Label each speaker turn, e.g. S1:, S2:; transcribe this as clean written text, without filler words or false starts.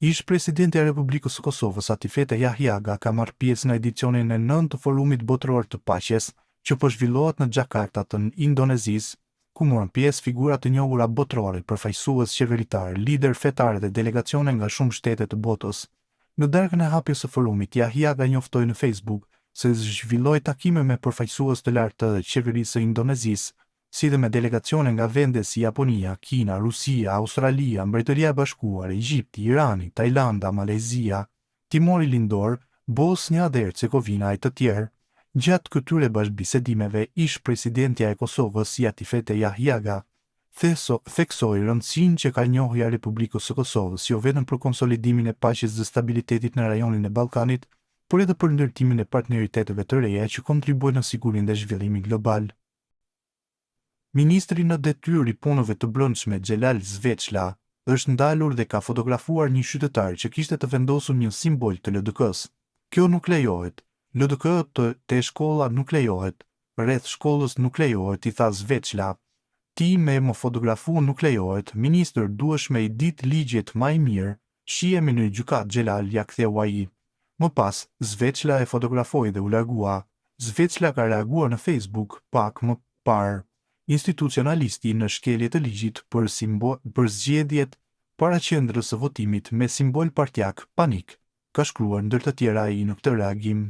S1: Ish presidenti e Republikës së Kosovës Atifete Jahjaga ka marrë pjesë në edicionin e 9 të Forumit Botëror të Paqes, që po zhvillohet në Xhakarta të Indonezisë, ku morën pjesë figura të njohura botërore, përfaqësues qeveritar, lider fetar dhe delegacione nga shumë shtete të botës. Në darkën e hapjes së forumit, Jahjaga njoftoi në Facebook se zhvilloi takime me përfaqësues të lartë të qeverisë së Indonezisë, si dhe me delegacione nga vende si Japonia, Kina, Rusia, Australia, Mbretëria e Bashkuar, Egjipti, Irani, Tajlanda, Malezia, Timori Lindor, Bosnia dhe Hercegovina e të tjerë. Gjatë këtyre bashkëbisedimeve, ish presidentja e Kosovës Atifete Jahjaga theksoi rëndësinë që ka njohja e Republikës së Kosovës jo vetëm për konsolidimin e paqes dhe stabilitetit në rajonin e Ballkanit, por edhe për ndërtimin e partneriteteve të reja që kontribuojnë në sigurinë dhe zhvillimin global. Ministri në detyrë i punëve të brendshme Xhelal Zveçla është ndalur dhe ka fotografuar një qytetar që kishte të vendosur një simbol të LDK-s. Kjo nuk lejohet. LDK te shkolla nuk lejohet. Rreth shkollës nuk lejohet, i tha Zveçla. Ti me më fotografu nuk lejohet, ministër duhesh me i ditë ligjet më i mirë, shihemi në gjykatë Xhelal ja ktheu ai. Më pas, Zveçla e fotografoi dhe u largua. Zveçla ka reaguar në Facebook pak më parë. Institucionalisti në shkelje të ligjit për zgjedhjet paraqendrës së votimit me simbol partjak, panik, ka shkruar ndër të tjera ai në këtë reagim.